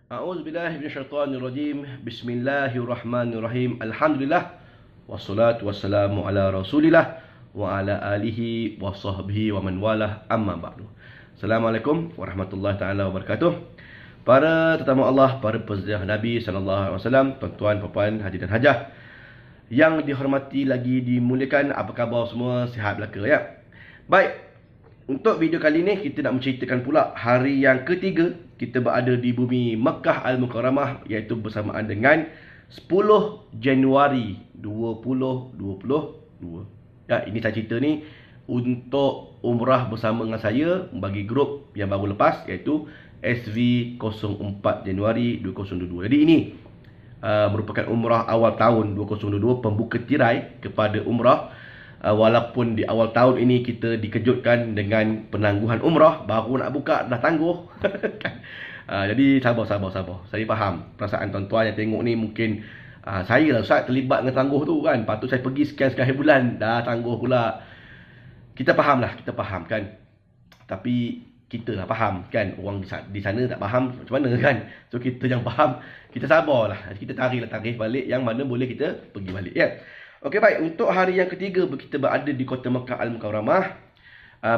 A'udzubillahi minasyaitonirrajim. Bismillahirrahmanirrahim. Alhamdulillah wassalatu wassalamu ala Rasulillah wa ala alihi wa sahbihi wa man walah, amma ba'du. Assalamualaikum warahmatullahi taala wabarakatuh. Para tetamu Allah, para peziarah Nabi sallallahu alaihi wasallam, tuan-tuan, puan-puan, haji dan hajah yang dihormati lagi dimuliakan, apa khabar semua? Sihat belaka ya? Baik, untuk video kali ini kita nak menceritakan pula hari yang ketiga kita berada di bumi Makkah Al-Mukarramah, iaitu bersamaan dengan 10 Januari 2022. Ya, ini saya cerita ni untuk umrah bersama dengan saya bagi grup yang baru lepas, iaitu SV04 Januari 2022. Jadi ini merupakan umrah awal tahun 2022, pembuka tirai kepada umrah. Walaupun di awal tahun ini kita dikejutkan dengan penangguhan umrah, baru nak buka dah tangguh. Jadi sabar. Saya faham perasaan tuan-tuan yang tengok ni. Mungkin saya lah Ustaz terlibat dengan tangguh tu kan. Patut saya pergi sekian-sekian hari bulan, dah tangguh pula. Kita faham kan. Tapi kita lah faham kan. Orang di sana tak faham macam mana kan. So kita yang faham, kita sabarlah. Kita tarikh balik yang mana boleh kita pergi balik ya. Okey, baik. Untuk hari yang ketiga kita berada di kota Makkah Al-Mukarramah.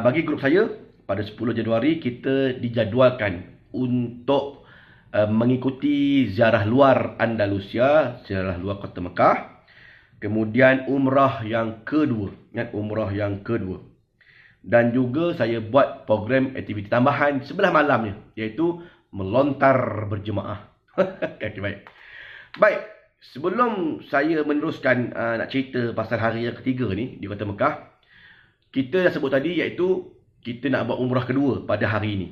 Bagi grup saya, pada 10 Januari kita dijadualkan untuk mengikuti ziarah luar Andalusia, ziarah luar kota Makkah. Kemudian umrah yang kedua. Umrah yang kedua. Dan juga saya buat program aktiviti tambahan sebelah malamnya, iaitu melontar berjemaah. Okey, baik. Baik. Sebelum saya meneruskan nak cerita pasal hari yang ketiga ni di kota Mekah, kita dah sebut tadi, iaitu kita nak buat umrah kedua pada hari ini.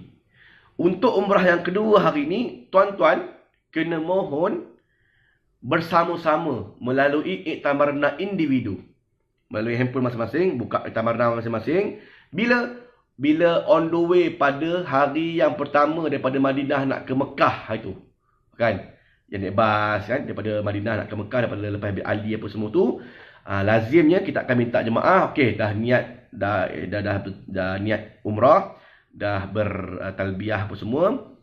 Untuk umrah yang kedua hari ini, tuan-tuan kena mohon bersama-sama melalui iktamarna individu. Melalui handphone masing-masing, buka iktamarna masing-masing. Bila on the way pada hari yang pertama daripada Madinah nak ke Mekah itu. Kan? Yang naik bas kan, daripada Madinah nak ke Mekah, daripada lepas ambil Ali apa semua tu, lazimnya kita akan minta jemaah, okey, dah niat umrah, dah bertalbiyah apa semua.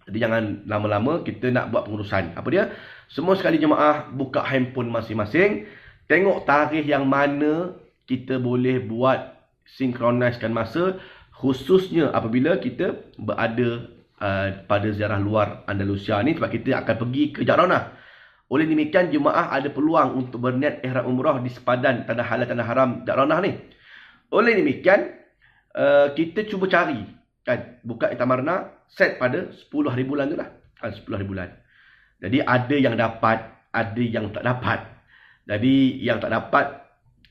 Jadi jangan lama-lama, kita nak buat pengurusan. Apa dia? Semua sekali jemaah buka handphone masing-masing, tengok tarikh yang mana kita boleh buat sinkronisekan masa, khususnya apabila kita berada pada ziarah luar Andalusia ni, sebab kita akan pergi ke Ja'ranah. Oleh demikian, jemaah ada peluang untuk berniat ihram umrah di sepadan tanah halal tanah haram Ja'ranah ni. Oleh demikian, kita cuba cari kan, buka iktamarna set pada 10 hari bulan tu lah. 10 hari bulan. Jadi ada yang dapat, ada yang tak dapat. Jadi yang tak dapat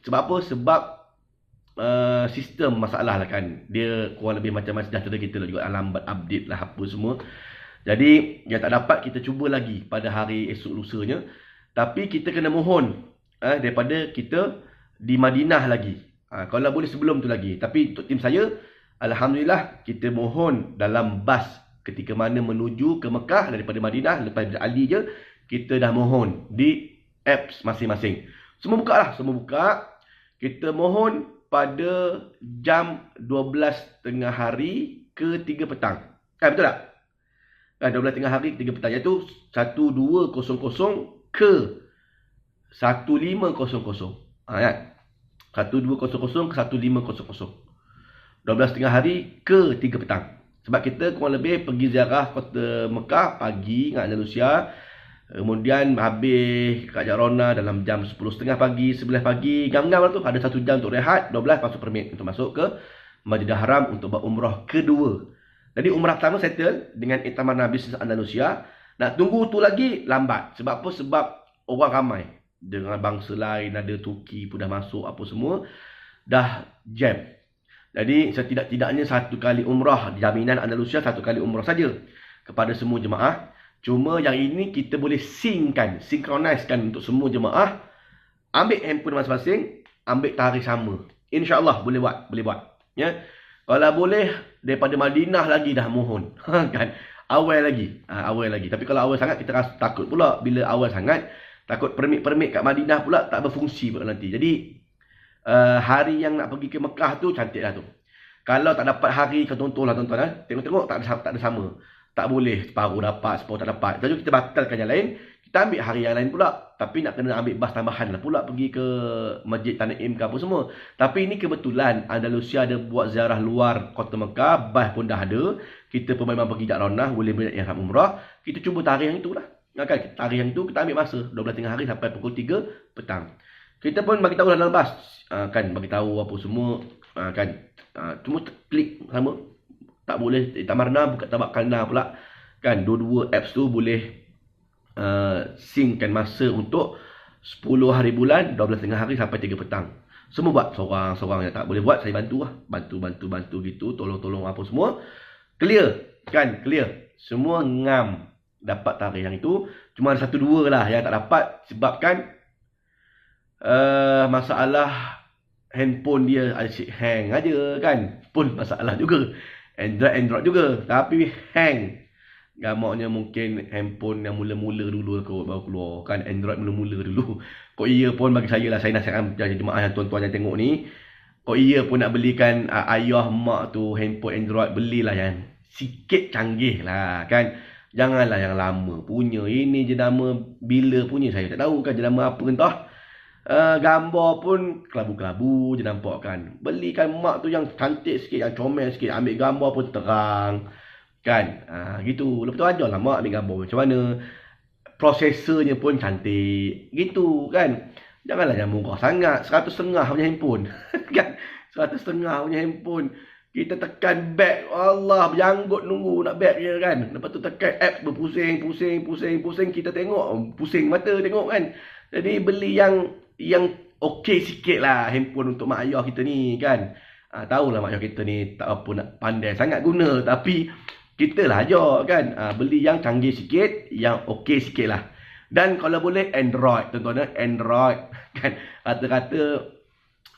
sebab apa? Sebab sistem masalah lah kan. Dia kurang lebih macam sejahtera kita lah juga, lambat update lah apa semua. Jadi yang tak dapat kita cuba lagi pada hari esok lusanya. Tapi kita kena mohon daripada kita di Madinah lagi. Kalau boleh sebelum tu lagi. Tapi untuk tim saya, alhamdulillah kita mohon dalam bas ketika mana menuju ke Mekah daripada Madinah, lepas Ali je, kita dah mohon di apps masing-masing. Semua buka lah, semua buka. Kita mohon pada jam 12 tengah hari ke 3 petang. Betul tak? 12 tengah hari ke 3 petang, iaitu 12.00 ke 15.00. Kan? 12.00 ke 15.00. 12 tengah hari ke 3 petang. Sebab kita kurang lebih pergi ziarah kota Mekah pagi dengan Andalusia. Kemudian habis kat Ja'ranah dalam jam 10.30 pagi, 11 pagi. Ngam-ngam lah tu. Ada 1 jam untuk rehat, 12 masuk permit untuk masuk ke Masjidil Haram untuk buat umrah kedua. Jadi umrah pertama settle dengan iktamarna bisnes Andalusia. Nak tunggu tu lagi lambat. Sebab apa? Sebab orang ramai. Dengan bangsa lain, ada Turki pun dah masuk apa semua. Dah jam. Jadi setidak-tidaknya 1 kali umrah, jaminan Andalusia 1 kali umrah saja kepada semua jemaah. Cuma yang ini kita boleh sinkronisekan untuk semua jemaah. Ambil handphone masing-masing, ambil tarikh sama. InsyaAllah boleh buat. Ya. Kalau boleh daripada Madinah lagi dah mohon. Kan? Awal lagi. Tapi kalau awal sangat kita rasa takut pula. Bila awal sangat, takut permit kat Madinah pula tak berfungsi pula nanti. Jadi hari yang nak pergi ke Mekah tu cantik lah tu. Kalau tak dapat hari, contohlah tuan-tuan, tengok-tengok tak ada sama. Tak boleh separuh dapat, separuh tak dapat. Jadi kita batalkan yang lain, kita ambil hari yang lain pula. Tapi nak kena ambil bas tambahan lah pula pergi ke Masjid Tanaim ke apa semua. Tapi ini kebetulan Andalusia ada buat ziarah luar kota Mekah, bas pun dah ada. Kita pun memang pergi Ja'ranah, boleh beri ihram umrah. Kita cuba tarikh yang itulah. Kan tarikh yang tu kita ambil masa 12 tengah hari sampai pukul 3 petang. Kita pun bagi tahu dalam bas, kan bagi tahu apa semua, kan cuma klik sama. Tak boleh tamarna buka tabak kalna pula. Kan dua-dua apps tu boleh synckan masa untuk 10 hari bulan, 12 tengah hari sampai 3 petang. Semua buat seorang-seorang yang tak boleh buat, saya bantu lah. Bantu gitu, tolong-tolong apa semua. Clear, kan? Clear. Semua ngam dapat tarikh yang itu. Cuma ada 1-2 lah yang tak dapat sebabkan masalah handphone dia asyik hang aja kan. Pun masalah juga. Android juga. Tapi hang. Gamaknya mungkin handphone yang mula-mula dulu kot baru keluar. Kan Android mula-mula dulu. Kok iya pun bagi saya lah. Saya nasihatkan jemaah yang tuan-tuan yang tengok ni. Kok iya pun nak belikan ayah mak tu handphone Android. Belilah yang sikit canggih lah kan. Janganlah yang lama punya. Ini jenama bila punya saya tak tahu kan jenama apa entah. Gambar pun kelabu-kelabu je nampak kan. Belikan mak tu yang cantik sikit, yang comel sikit. Ambil gambar pun terang. Kan? Gitu. Lepas tu ajarlah mak ambil gambar macam mana. Prosesornya pun cantik. Gitu kan. Janganlah yang murah sangat. 150 punya handphone. Kan? 150 punya handphone. Kita tekan back. Allah, berjanggut nunggu nak back je kan. Lepas tu tekan app berpusing. Kita tengok. Pusing mata tengok kan. Jadi beli yang okey sikit lah handphone untuk mak ayah kita ni kan. Tahulah mak ayah kita ni tak apa nak pandai sangat guna. Tapi kita lah ajar kan. Beli yang canggih sikit, yang okey sikit lah. Dan kalau boleh Android. Tuan-tuan, Android kan. Kata-kata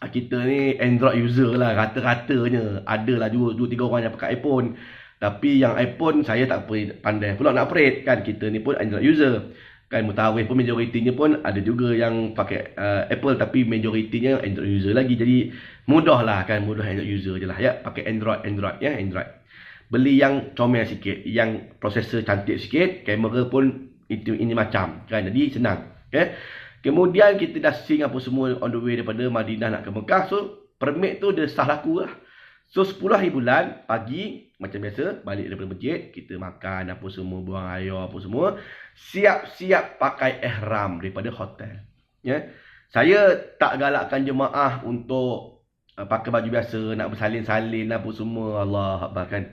kita ni Android user lah. Kata-katanya. Adalah 2-3 orang yang pakai iPhone. Tapi yang iPhone saya tak pandai pula nak operate kan. Kita ni pun Android user. Kan mutawif pun majoritinya pun ada juga yang pakai Apple tapi majoritinya Android user lagi. Jadi mudah lah kan, mudah Android user je lah ya. Pakai Android ya, Android. Beli yang comel sikit, yang prosesor cantik sikit, kamera pun ini macam kan. Jadi senang. Okay. Kemudian kita dah sync apa semua on the way daripada Madinah nak ke Mekah. So permit tu dia sah laku lah. So 10 hari bulan pagi macam biasa balik daripada masjid, kita makan apa semua, buang air apa semua, siap-siap pakai ihram daripada hotel. Ya. Saya tak galakkan jemaah untuk pakai baju biasa, nak bersalin-salin apa semua. Allah Akbar kan.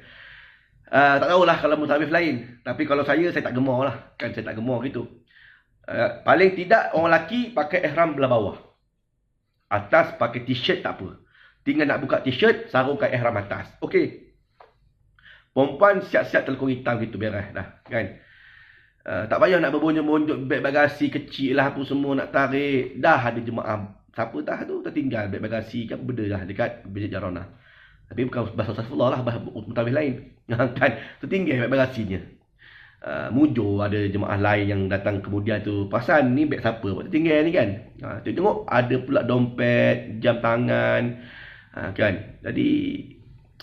Tak tahulah kalau mutawif lain, tapi kalau saya tak gemar lah. Kan saya tak gemar gitu. Paling tidak orang lelaki pakai ihram belah bawah. Atas pakai t-shirt tak apa. Tinggal nak buka t-shirt, sarungkan ihram atas. Okey. Perempuan siap-siap telekung hitam gitu beres dah. Kan? Tak payah nak berbonjok-bonjok beg bagasi kecil lah apa semua nak tarik. Dah ada jemaah. Siapa dah tu tertinggal beg bagasi kan benda dah dekat Masjid Ja'ranah. Tapi bukan bahasa Safullah lah, bahasa mutawif lain. Kan? Tertinggal beg bagasinya. Mujur ada jemaah lain yang datang kemudian tu. Pasal ni beg siapa buat tertinggal ni kan? Tengok ada pula dompet, jam tangan. Kan? Jadi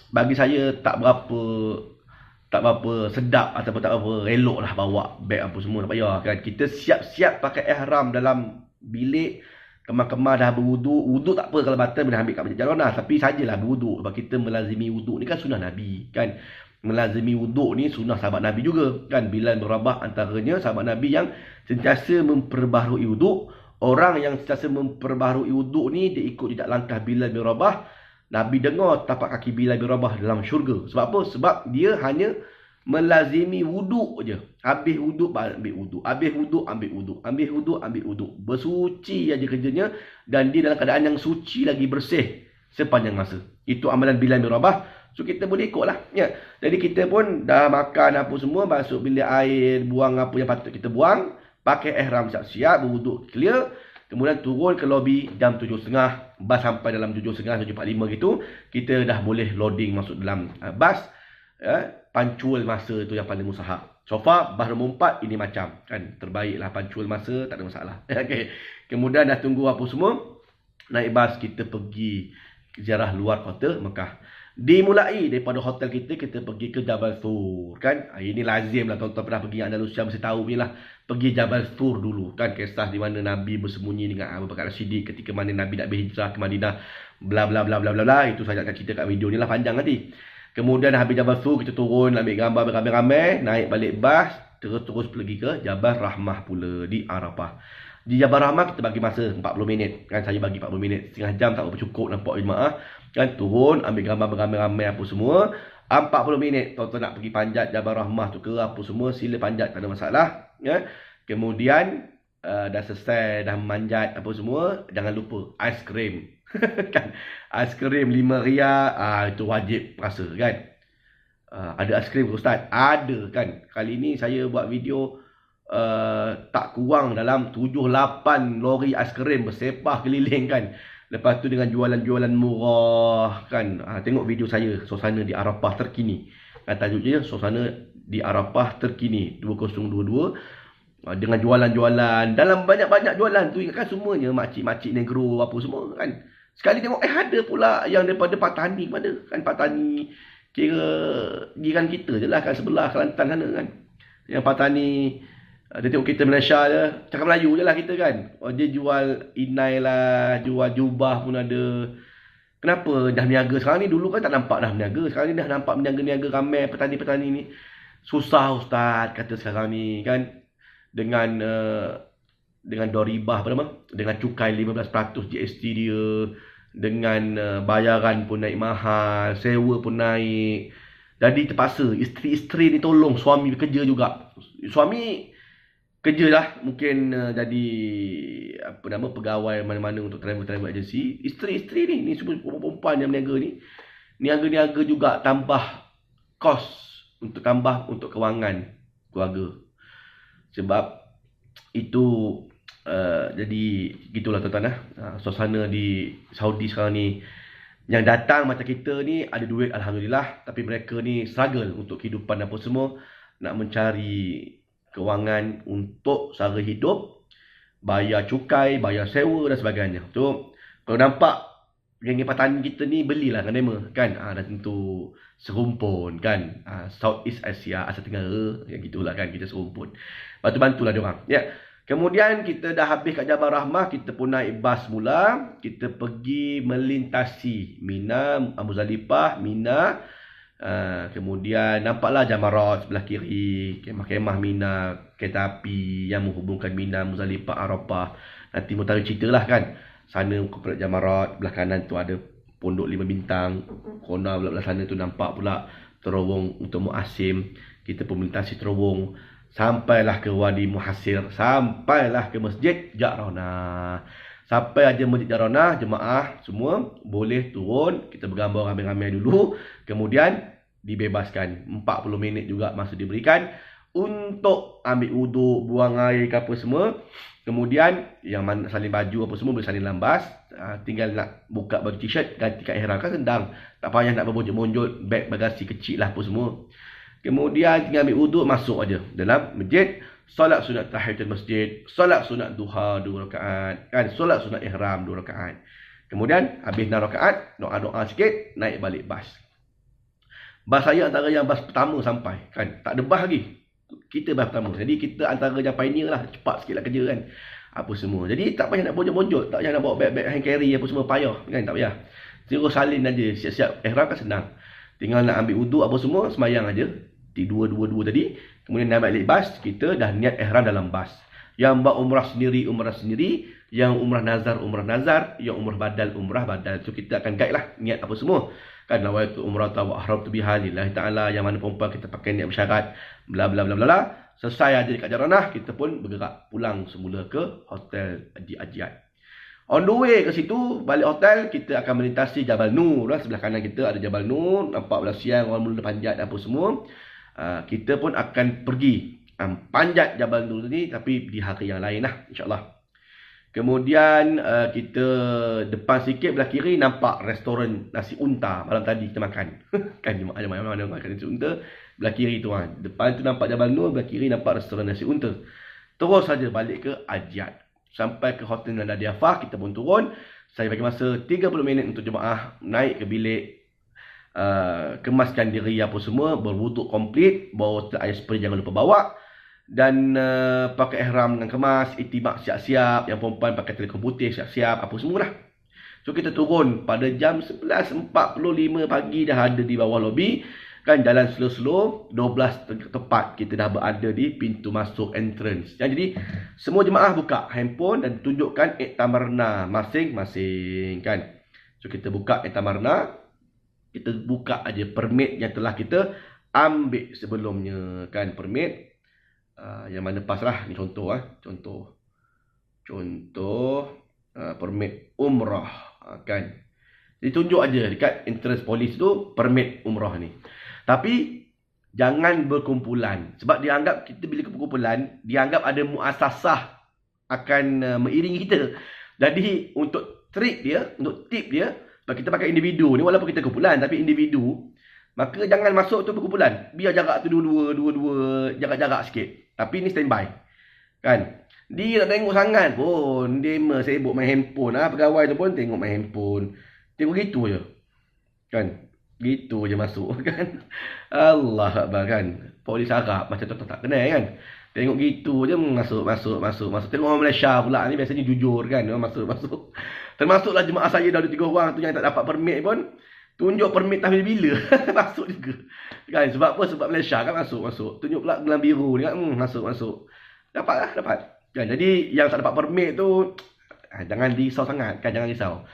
bagi saya tak berapa sedap ataupun tak berapa elok lah bawa beg apa semua. Tak payah kan. Kita siap-siap pakai ihram dalam bilik. Kemar-kemar dah berwuduk. Wuduk tak apa kalau batal boleh ambil kat Masjid Ja'ranah. Tapi sajalah berwuduk. Sebab kita melazimi wuduk ni kan sunnah Nabi. Kan? Melazimi wuduk ni sunnah sahabat Nabi juga. Kan? Bilal bin Rabah antaranya sahabat Nabi yang sentiasa memperbaharui wuduk. Orang yang sentiasa memperbaharui wuduk ni dia ikut jejak langkah Bilal bin Rabah. Nabi dengar tapak kaki Bilal bin Rabah dalam syurga. Sebab apa? Sebab dia hanya melazimi wuduk je. Habis wuduk, ambil wuduk. Habis wuduk, ambil wuduk. Habis wuduk, ambil wuduk. Bersuci aja kerjanya. Dan dia dalam keadaan yang suci lagi bersih sepanjang masa. Itu amalan Bilal bin Rabah. So kita boleh ikut lah. Ya. Jadi kita pun dah makan apa semua. Masuk bilik air. Buang apa yang patut kita buang. Pakai ihram siap-siap. Berwuduk clear. Kemudian turun ke lobi jam 7.30. Bas sampai dalam 7.30, 7.45 gitu. Kita dah boleh loading masuk dalam bas. Ya, pancual masa tu yang paling mustahak. So far, bas nombor 4 ini macam. Kan, terbaiklah pancual masa, tak ada masalah. Okay. Kemudian dah tunggu apa semua. Naik bas kita pergi ziarah luar kota Mekah. Dimulai daripada hotel kita, kita pergi ke Jabal Thur kan. Ini lazim lah, tuan-tuan pernah pergi Andalusia mesti tahu punya lah. Pergi Jabal Thur dulu kan, kisah di mana Nabi bersembunyi dengan Abu Bakar As-Siddiq ketika mana Nabi nak berhijrah ke Madinah, bla bla bla bla bla bla. Itu saya akan cerita kat video ni lah, panjang nanti. Kemudian habis Jabal Thur kita turun ambil gambar beramai-ramai, naik balik bas, terus pergi ke Jabal Rahmah pula di Arafah. Di Jabal Rahmah kita bagi masa 40 minit kan, saya bagi 40 minit, setengah jam tak berapa cukup nampak jemaah kan. Turun ambil gambar beramai-ramai apa semua, 40 minit. Tuan-tuan nak pergi panjat Jabal Rahmah tu ke apa semua, sila panjat, tak ada masalah ya. Kemudian dah selesai, dah manjat apa semua, jangan lupa aiskrim kan. Aiskrim 5 riyal, itu wajib rasa kan. Ada aiskrim ke Ustaz? Ada kan. Kali ni saya buat video tak kurang dalam 7-8 lori aiskrim bersepah keliling kan. Lepas tu dengan jualan-jualan murah kan. Tengok video saya, suasana di Arafah terkini. Tajuk je, suasana di Arafah terkini 2022. Dengan jualan-jualan, dalam banyak-banyak jualan tu ingatkan semuanya makcik-makcik negro apa semua kan. Sekali tengok ada pula yang daripada Patani mana kan. Patani kira jiran kita je lah kan, sebelah Kelantan sana kan. Yang Patani, dia tengok kita Malaysia je, cakap Melayu je lah kita kan. Dia jual inai lah, jual jubah pun ada. Kenapa dah berniaga sekarang ni? Dulu kan tak nampak dah berniaga. Sekarang ni dah nampak berniaga-niaga ramai petani-petani ni. Susah Ustaz kata sekarang ni kan. Dengan doribah apa nama? Dengan cukai 15% GST dia. Dengan bayaran pun naik mahal, sewa pun naik. Jadi terpaksa isteri-isteri ni tolong suami bekerja juga. Suami kerja lah, mungkin jadi apa nama, pegawai mana-mana untuk travel agency. Isteri-isteri ni semua perempuan yang berniaga ni, niaga-niaga juga tambah kos untuk tambah untuk kewangan keluarga. Sebab itu jadi gitulah tuan-tuan lah. Suasana di Saudi sekarang ni, yang datang macam kita ni ada duit alhamdulillah, tapi mereka ni struggle untuk kehidupan apa semua, nak mencari kewangan untuk sara hidup, bayar cukai, bayar sewa dan sebagainya. So, kalau nampak geng-geng petani kita ni, belilah dengan nama kan. Dan tentu serumpun kan. Southeast Asia, Asia Tenggara, yang gitulah kan, kita serumpun. Bantu-bantulah diorang. Ya. Kemudian kita dah habis kat Jabal Rahmah, kita pun naik bas mula. Kita pergi melintasi Mina, Muzdalifah, Mina. Kemudian nampaklah Jamarat sebelah kiri, kemah-kemah Mina, kereta api yang menghubungkan Mina, Muzdalifah, Arafah. Nanti mau tahu ceritalah kan. Sana komplek Jamarat, belah kanan tu ada pondok 5 bintang. Corner belah sana tu nampak pula terowong untuk Muasim. Kita pun melintasi terowong, sampailah ke Wadi Muhasir, sampailah ke Masjid Ja'rona. Sampai aja Masjid Ja'rona, jemaah semua boleh turun, kita bergambar ramai-ramai dulu. Kemudian dibebaskan, 40 minit juga masa diberikan untuk ambil wuduk, buang air ke apa semua. Kemudian yang mana salin baju apa semua boleh salin dalam bas. Tinggal nak buka baju t-shirt, ganti kat ihram kan senang. Tak payah nak berbonjol-bonjol, beg bagasi kecil lah apa semua. Kemudian tinggal ambil wuduk, masuk aja dalam masjid. Solat sunat tahiyatul masjid, solat sunat duha 2 rakaat kan, solat sunat ihram 2 rakaat. Kemudian habis 6 rakaat, doa-doa sikit, naik balik bas. Bas saya antara yang bas pertama sampai kan, tak ada bas lagi. Kita bas pertama. Jadi kita antara yang pioneer lah, cepat sikit lah kerja kan. Apa semua. Jadi tak payah nak bonjol-bonjol, tak payah nak bawa beg-beg hand carry apa semua, payah kan, tak payah. Terus salin aja, siap-siap ihram kan senang. Tinggal nak ambil wuduk apa semua, semayang aja. Di 2 tadi. Kemudian naik balik bas, kita dah niat ihram dalam bas. Yang buat umrah sendiri, umrah sendiri. Yang umrah nazar, umrah nazar. Yang umrah badal, umrah badal. So kita akan guide lah niat apa semua. Kan nawaitu umrah wa ahramtu biha lillahi ta'ala. Yang mana perempuan kita pakai niat bersyarat, bla bla bla bla bla. Selesai aja dekat Ja'rona, kita pun bergerak pulang semula ke hotel di Ajiat. On the way ke situ, balik hotel, kita akan melintasi Jabal Nur. Sebelah kanan kita ada Jabal Nur. Nampak belah siang, orang mula panjat apa semua. Kita pun akan pergi panjat Jabal Nur ni, tapi di hari yang lain lah, insyaAllah. Kemudian kita depan sikit belah kiri nampak restoran nasi unta. Malam tadi kita makan. Kan mana-mana makan nasi unta. Belah kiri tu kan. Depan tu nampak Jabal Nur, belah kiri nampak restoran nasi unta. Terus saja balik ke Ajiat. Sampai ke Hotel Nanda Diafah, kita pun turun. Saya bagi masa 30 minit untuk jemaah naik ke bilik kemaskan diri apa semua, berwuduk komplit, bawa air spray jangan lupa bawa, dan pakai ihram dengan kemas, itibak siap-siap, yang perempuan pakai telekong putih siap-siap, apa semualah. So kita turun pada jam 11.45 pagi dah ada di bawah lobi. Kan jalan slow-slow, 12 tepat kita dah berada di pintu masuk entrance. Jadi semua jemaah buka handphone dan tunjukkan iktamarna masing-masing kan. So kita buka iktamarna, kita buka aja permit yang telah kita ambil sebelumnya kan, permit yang mana pas lah ni contoh permit umrah kan. Jadi tunjuk aja dekat entrance polis tu permit umrah ni. Tapi jangan berkumpulan, sebab dianggap kita bila berkumpulan dianggap ada muasasah akan mengiringi kita. Jadi untuk tip dia, kalau kita pakai individu ni, walaupun kita kumpulan tapi individu, maka jangan masuk tu berkumpulan. Biar jarak tu dua-dua jarak-jarak sikit. Tapi ni standby. Kan? Dia nak tengok sangat pun, dia sibuk main handphone. Pegawai tu pun tengok main handphone. Tengok gitu je. Kan? Gitu je masuk kan. Allah Akbar kan. Polis Arab macam tu tak kenal kan. Tengok gitu je masuk. Tengok orang Malaysia pula ni biasanya jujur kan. Masuk. Termasuklah jemaah saya dah ada 3 orang tu yang tak dapat permit pun. Tunjuk permit tahun bila. Masuk juga. Kan sebab apa? Sebab Malaysia kan masuk. Tunjuk pula gelang biru ni kan. Masuk. Dapat. Kan jadi yang tak dapat permit tu jangan risau sangat kan, jangan risau.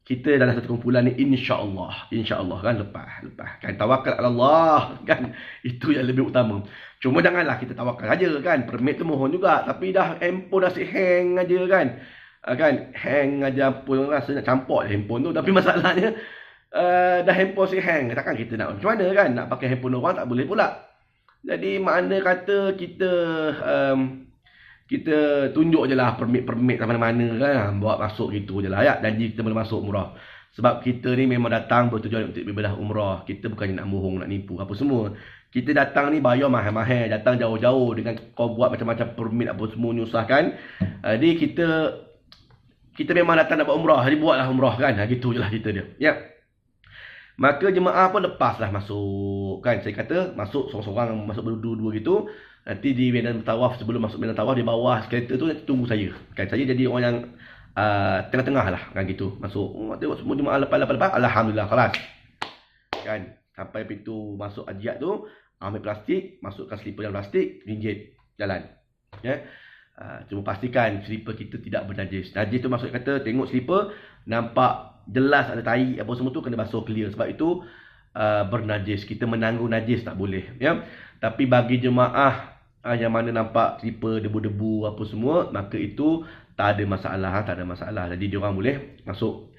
Kita dalam satu kumpulan ni insya-Allah kan lepas kan, tawakal ala Allah kan, itu yang lebih utama. Cuma janganlah kita tawakal saja kan, permit tu mohon juga tapi dah handphone dah hang aja kan. Kan hang aja pun rasa nak campur handphone tu, tapi masalahnya dah handphone hang, takkan kita nak macam mana kan, nak pakai handphone orang tak boleh pula. Jadi mana kata kita tunjuk je lah permit kat mana-mana kan, bawa masuk gitu je lah ya, janji kita boleh masuk umrah. Sebab kita ni memang datang bertujuan untuk beribadah umrah. Kita bukannya nak bohong, nak nipu apa semua. Kita datang ni bayar mahal-mahal, datang jauh-jauh dengan kau buat macam-macam permit apa semua, nyusahkan. Jadi kita memang datang nak buat umrah, jadi buatlah umrah kan. Gitu je lah cerita dia. Ya. Maka jemaah pun lepaslah masuk kan. Saya kata masuk sorang-sorang, masuk berdua-dua gitu. Nanti di medan tawaf, sebelum masuk medan tawaf di bawah kereta tu nanti tunggu saya. Kan saya jadi orang yang tengah-tengah lah kan gitu. Masuk tengok semua jemaah lepas. Alhamdulillah kelas. Kan sampai pintu masuk ajiat tu, ambil plastik, masukkan slipper dalam plastik, ringgit jalan. Ya. Cuma pastikan slipper kita tidak bernajis. Najis tu maksud kata tengok slipper nampak jelas ada tai apa semua tu kena basuh clear. Sebab itu bernajis. Kita menanggung najis tak boleh ya. Tapi bagi jemaah yang mana nampak slipper debu-debu apa semua, maka itu tak ada masalah. Jadi diorang boleh masuk.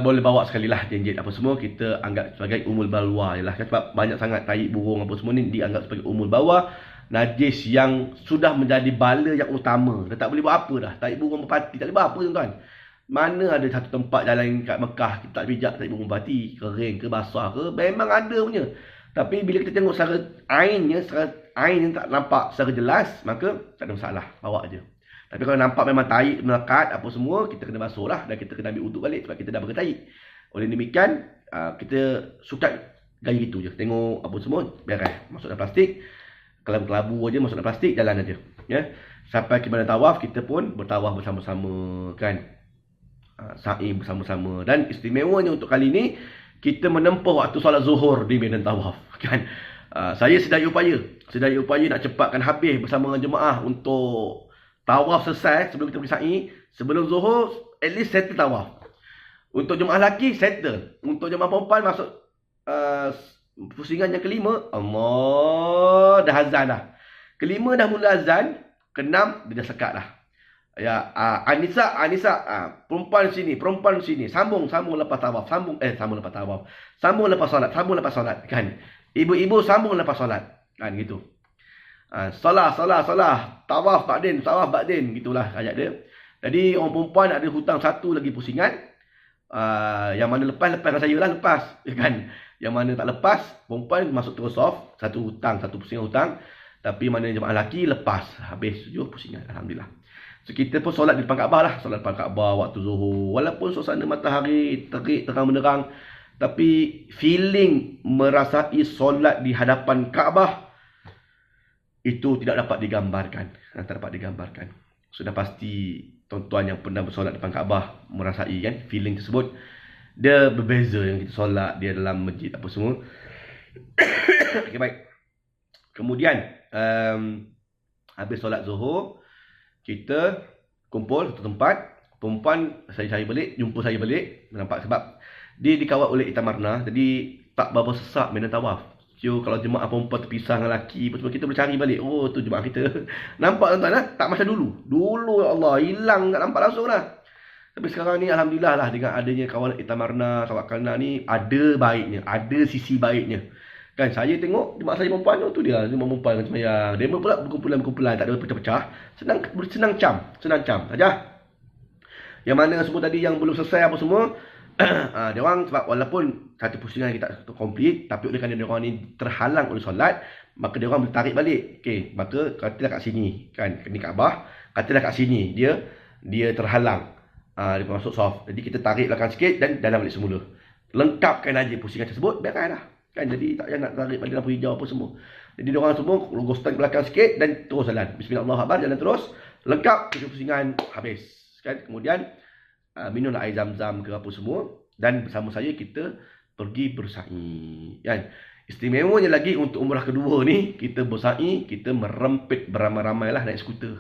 Boleh bawa sekali lah ringgit apa semua, kita anggap sebagai umul balwa je lah. Sebab banyak sangat tai burung apa semua ni dianggap sebagai umul balwa, najis yang sudah menjadi bala yang utama. Dah tak boleh buat apa dah. Tai burung merpati tak boleh buat apa tuan-tuan. Mana ada satu tempat jalan kat Mekah kita tak pijak tai burung merpati, kering ke basah ke, memang ada punya. Tapi bila kita tengok secara ain yang tak nampak secara jelas, maka tak ada masalah, bawa aje. Tapi kalau nampak memang tai melekat apa semua, kita kena basuh lah dan kita kena ambil uduk balik sebab kita dah pakai tai. Oleh demikian, kita suka gaya gitu je. Tengok apa semua, beres. Masuk dalam plastik, kelabu-kelabu aja masuk dalam plastik, jalan aja. Ya. Sampai ke medan tawaf, kita pun bertawaf bersama-sama kan. Sa'i bersama-sama. Dan istimewanya untuk kali ni, kita menempuh waktu solat zuhur di medan tawaf kan. Saya sedaya upaya nak cepatkan habis bersama dengan jemaah untuk tawaf selesai sebelum kita pergi sa'i. Sebelum zuhur at least settle tawaf. Untuk jemaah lelaki settle. Untuk jemaah perempuan masuk pusingan yang kelima, Allah dah azan dah. Kelima dah mula azan, keenam dia dah sekat dah. Ya, Anissa, perempuan sini, sambung lepas tawaf, sambung lepas solat kan. Ibu-ibu sambung lepas solat kan gitu. Salah, tawaf ba'din gitulah ayat dia. Jadi orang perempuan ada hutang satu lagi pusingan. Yang mana lepas dengan saya lah lepas ya kan. Yang mana tak lepas, perempuan masuk terus off, satu pusingan hutang. Tapi mana jemaah lelaki lepas, habis 7 pusingan, alhamdulillah. So kita pun solat di depan Kaabah lah, solat depan Kaabah waktu zuhur. Walaupun suasana matahari terik terang menerang, Tapi feeling merasai solat di hadapan Kaabah itu tidak dapat digambarkan. Tak dapat digambarkan. Sudah pasti tuan-tuan yang pernah bersolat depan Kaabah merasai kan feeling tersebut. Dia berbeza yang kita solat dia dalam masjid apa semua. Okay, baik. Kemudian habis solat Zuhur, kita kumpul satu tempat. Perempuan saya balik, jumpa saya balik. Nampak sebab dia dikawal oleh Itamarna. Jadi tak berapa sesak main tawaf. So, kalau jemaah perempuan terpisah dengan lelaki, kita boleh cari balik. Oh, tu jemaah kita. Nampak tuan-tuan? Tak macam dulu. Dulu, ya Allah, hilang tak nampak langsung lah. Tapi sekarang ni, Alhamdulillah lah, dengan adanya kawalan Itamarna, Tawakalna ni, ada baiknya. Ada sisi baiknya. Kan, saya tengok jemaah saya perempuan tu dia. Jemaah perempuan dengan semayang. Dia pula berkumpulan-kumpulan. Tak ada pecah-pecah. Senang cam saja. Yang mana semua tadi yang belum selesai apa semua, dia orang sebab walaupun satu pusingan kita complete, tapi oleh kerana dia orang ni terhalang oleh solat, maka dia orang boleh tarik balik. Okey, maka katalah kat sini kan, ni Kaabah, katalah kat sini dia terhalang. Dia masuk soft. Jadi kita tarik belakang sikit dan dalam balik semula. Lengkapkan aja pusingan tersebut, biarkan dah. Kan jadi tak payah nak tarik balik lampu hijau apa semua. Jadi dia orang semua logostan belakang sikit dan terus jalan. Bismillahirrahmanirrahim, jalan terus. Lengkap pusingan habis. Kan? Kemudian minumlah air zam-zam ke apa semua dan bersama saya kita pergi bersa'i kan. Istimewanya lagi untuk umrah kedua ni kita bersa'i, kita merempit beramai-ramai lah naik skuter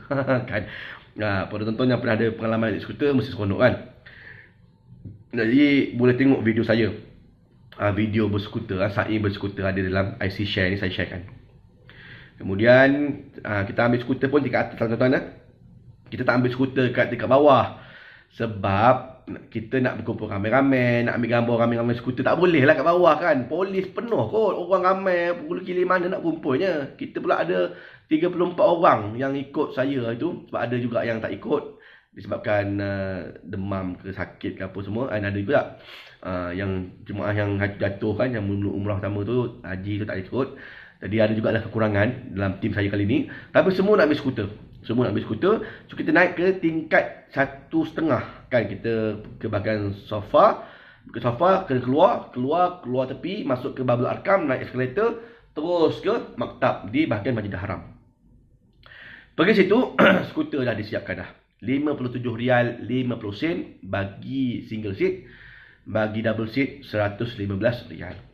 kan. Pada tonton yang pernah ada pengalaman naik skuter mesti seronok kan. Jadi boleh tengok video saya, video berskuter, sa'i berskuter ada dalam IC share ni, saya sharekan. Kemudian kita ambil skuter pun dekat atas tuan-tuan. Kita tak ambil skuter dekat bawah. Sebab kita nak berkumpul ramai-ramai, nak ambil gambar ramai-ramai skuter. Tak boleh lah kat bawah kan. Polis penuh kot. Orang ramai, pukul kili mana nak kumpulnya. Kita pula ada 34 orang yang ikut saya itu. Sebab ada juga yang tak ikut. Disebabkan demam ke sakit ke apa semua. Dan ada juga yang jemaah yang jatuh kan, yang umrah pertama tu, haji tu tak ikut. Jadi ada juga lah kekurangan dalam tim saya kali ni. Tapi semua nak ambil skuter. Semua nak ambil skuter. So kita naik ke tingkat 1.5 kan. Kita ke bahagian sofa. Ke sofa, kena keluar tepi, masuk ke Babul Arkam, naik eskalator, terus ke maktab di bahagian Masjidil Haram. Pergi situ, skuter dah disiapkan dah. RM57, 50 sen bagi single seat. Bagi double seat, RM115.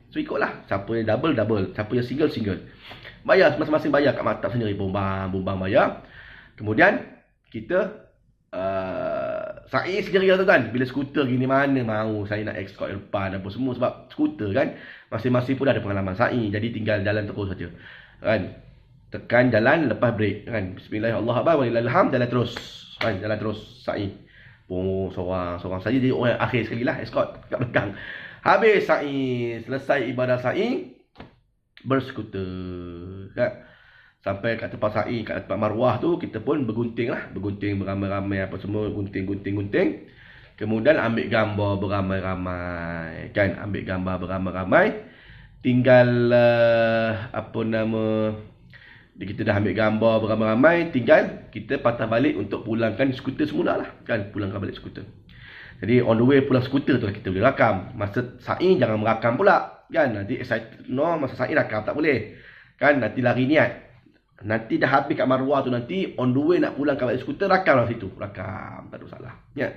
So ikutlah. Siapa yang double, siapa yang single. Bayar, masing-masing bayar kat maktab sendiri. Bumbang bayar. Kemudian kita sa'i sendiri lah tuan. Bila skuter gini mana mau saya nak escort depan apa semua. Sebab skuter kan masing-masing pun ada pengalaman sa'i. Jadi tinggal jalan terus saja kan. Tekan jalan, lepas break kan. Bismillahirrahmanirrahim, walillahilhamd, jalan terus kan. Jalan terus sa'i. Seorang saja jadi orang akhir sekali lah escort kat belakang. Habis sa'i, selesai ibadah sa'i, berskuter kan. Sampai kat tempat sa'i, kat tempat marwah tu, kita pun bergunting lah. Bergunting beramai-ramai apa semua, gunting. Kemudian ambil gambar beramai-ramai kan. Ambil gambar beramai-ramai. Tinggal kita dah ambil gambar beramai-ramai, tinggal kita patah balik untuk pulangkan skuter semula lah kan. Pulangkan balik skuter. Jadi on the way pulang skuter tu lah kita boleh rakam. Masa sa'i jangan merakam pula kan. Nanti excited masa sa'i rakam tak boleh kan. Nanti lari niat. Nanti dah habis kat marwah tu, nanti on the way nak pulang balik skuter, rakam lah situ. Rakam, tak ada masalah ya.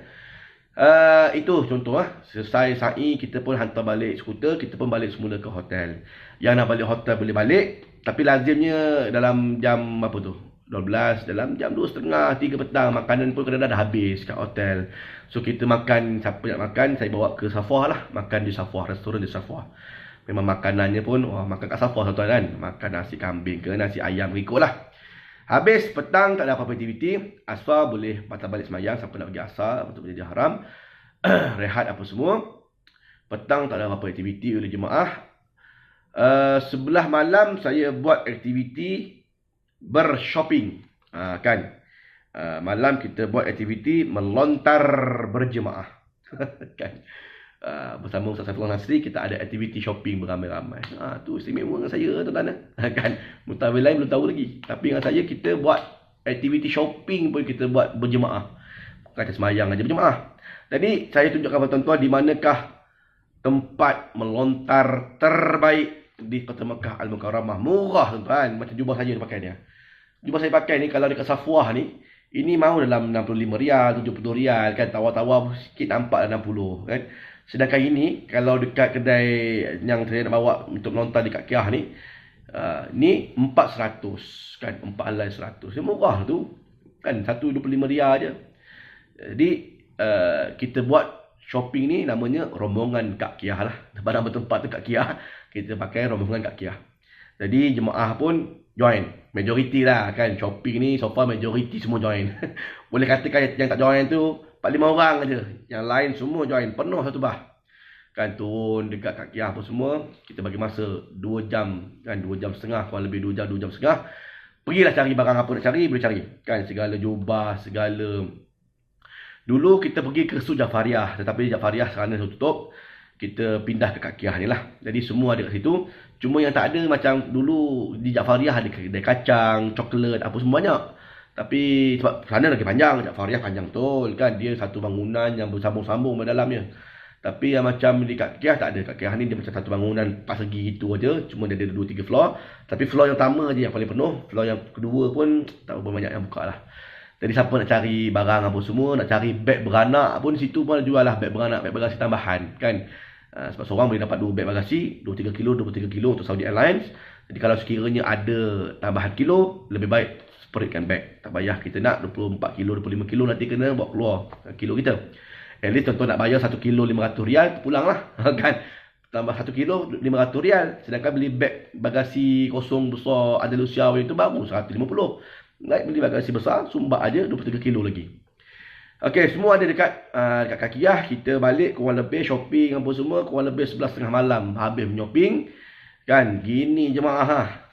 Itu contoh lah. Selesai sa'i, kita pun hantar balik skuter, kita pun balik semula ke hotel. Yang nak balik hotel boleh balik, tapi lazimnya dalam jam apa tu, 12, dalam jam 2.30, 3 petang. Makanan pun kadang-kadang dah habis kat hotel. So kita makan, siapa nak makan, saya bawa ke Safwah lah. Makan di Safwah, restoran di Safwah. Memang makanannya pun, makan kat Safwah tuan kan. Makan nasi kambing ke nasi ayam, ikut lah. Habis petang tak ada apa-apa aktiviti. Asar boleh patah balik semayang, siapa nak pergi asar untuk Masjidil Haram. Rehat apa semua. Petang tak ada apa-apa aktiviti oleh jemaah. Sebelah malam saya buat aktiviti bershopping kan. Malam kita buat aktiviti melontar berjemaah kan. Bersama Ustaz Saifullah Nasri kita ada aktiviti shopping beramai-ramai. Tu istimewa dengan saya tuan-tuan kan. Mutawil lain belum tahu lagi. Tapi dengan saya kita buat aktiviti shopping pun kita buat berjemaah. Bukan semayang aja berjemaah. Jadi saya tunjukkan kepada tuan-tuan di manakah tempat melontar terbaik di Kota Mekah Al-Mukarramah. Murah tuan-tuan, macam jubah saya dia pakai dia. Jubah saya pakai ni kalau dekat Safwah ni, ini mahu dalam 65 rial, 70 rial kan, tawar-tawar sikit nampak 60 kan. Sedangkan ini kalau dekat kedai yang saya nak bawa untuk melontar dekat Kiah ni, ni 400 kan, 4 helai 100. Dia murah tu kan, 125 rial je. Jadi kita buat shopping ni namanya rombongan Kak Kiah lah. Barang bertempat tu Kak Kiah, kita pakai rombongan Kak Kiah. Jadi jemaah pun join, majoriti lah kan. Shopping ni so far majoriti semua join. Boleh katakan yang tak join tu 4-5 orang aja. Yang lain semua join, penuh satu bah. Kan turun dekat Kak Kiah apa semua, kita bagi masa 2 jam kan, 2 jam setengah, kurang lebih 2 jam, 2 jam setengah. Pergilah cari barang apa nak cari, boleh cari. Kan segala jubah, segala. Dulu kita pergi ke Su Jafariah, tetapi Jafariah sekarang dah tutup. Kita pindah ke Kak Kiah ni lah. Jadi semua ada kat situ. Cuma yang tak ada macam dulu di Jafariah ada kedai kacang, coklat, apa semua banyak. Tapi sebab sana lagi panjang, Jafariah panjang betul kan. Dia satu bangunan yang bersambung-sambung di dalamnya. Tapi yang macam di Kak Kiah tak ada. Kak Kiah ni dia macam satu bangunan persegi gitu aja. Cuma dia ada 2-3 floor. Tapi floor yang pertama je yang paling penuh. Floor yang kedua pun tak berapa banyak yang buka lah. Jadi siapa nak cari barang apa semua, nak cari beg beranak pun situ pun jual lah beg beranak, beg bagasi tambahan kan. Sebab seorang boleh dapat 2 beg bagasi, 23 kilo, 23 kilo untuk Saudi Airlines. Jadi kalau sekiranya ada tambahan kilo, lebih baik separitkan beg. Tak payah kita nak 24 kilo, 25 kilo nanti kena bawa keluar kilo kita. At least contoh nak bayar 1 kilo 500 rial, pulang lah kan. Tambah 1 kilo 500 rial. Sedangkan beli beg bagasi kosong besar Andalusia itu baru 150. Naik beli bagasi besar, sumbat aja 23 kilo lagi. Okey, semua ada dekat Kak Kiah. Kita balik kurang lebih shopping apa semua kurang lebih 11:30 malam habis shopping. Kan, gini jemaah ha.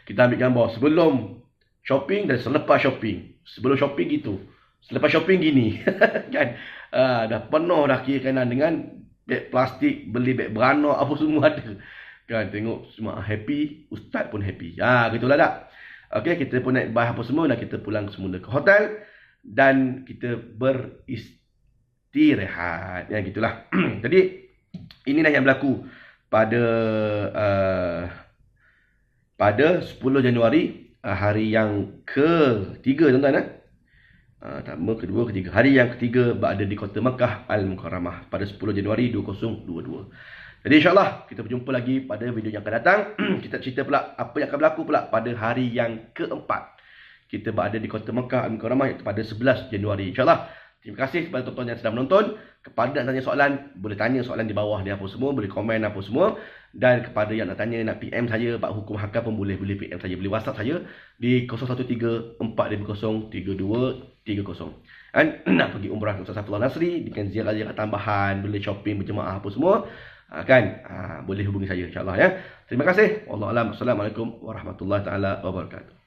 Kita ambil gambar sebelum shopping dan selepas shopping. Sebelum shopping gitu. Selepas shopping gini. Kan? Dah penuh dah kira kanan dengan beg plastik, beli beg beranak apa semua ada. Kan, tengok semua happy, ustaz pun happy. Gitulah tak. Okey, kita pun naik bas apa semua dan kita pulang semula ke hotel. Dan kita beristirahat. Ya, gitulah. Jadi, inilah yang berlaku pada 10 Januari, hari yang ketiga, tuan-tuan. Pertama, kedua, ketiga. Hari yang ketiga berada di Kota Mekah Al-Mukarramah pada 10 Januari 2022. Jadi insyaAllah kita berjumpa lagi pada video yang akan datang. Kita cerita pula apa yang akan berlaku pula pada hari yang keempat. Kita berada di Kota Mekah Al-Mukarramah iaitu pada 11 Januari. InsyaAllah. Terima kasih kepada tuan-tuan yang sedang menonton. Kepada nak tanya soalan, boleh tanya soalan di bawah ni apa semua. Boleh komen apa semua. Dan kepada yang nak tanya, nak PM saya, Pak Hukum Hakam pun boleh PM saya. Boleh WhatsApp saya di 013-450-3230. Dan nak pergi umrah Ustaz Saifullah Nasri dengan ziarah-ziarah tambahan, boleh shopping berjemaah apa semua. Boleh hubungi saya insyaAllah ya. Terima kasih. Wallahualam. Assalamualaikum warahmatullahi taala wabarakatuh.